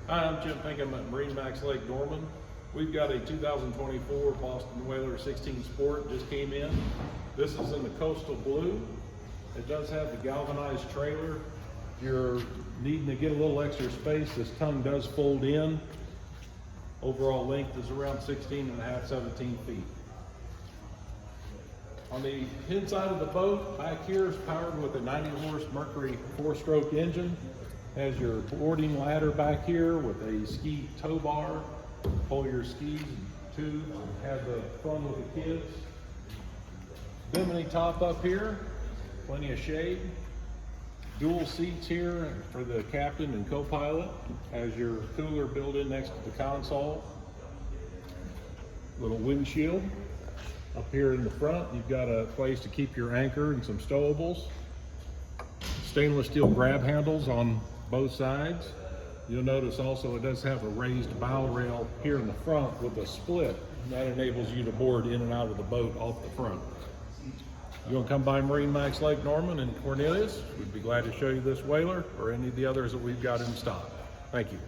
Hi, I'm Jim Pink. I'm at MarineMax Lake Norman. We've got a 2024 Boston Whaler 16 Sport, just came in. This is in the coastal blue. It does have the galvanized trailer. If you're needing to get a little extra space, this tongue does fold in. Overall length is around 16 and a half, 17 feet. On the inside of the boat, back here is powered with a 90 horse Mercury 4-stroke engine. Has your boarding ladder back here with a ski tow bar. Pull your skis and tubes and have the fun with the kids. Bimini top up here, plenty of shade. Dual seats here for the captain and co-pilot. Has your cooler built in next to the console. Little windshield. Up here in the front, you've got a place to keep your anchor and some stowables. Stainless steel grab handles on both sides. You'll notice also it does have a raised bow rail here in the front with a split. That enables you to board in and out of the boat off the front. You want to come by MarineMax Lake Norman in Cornelius? We'd be glad to show you this whaler or any of the others that we've got in stock. Thank you.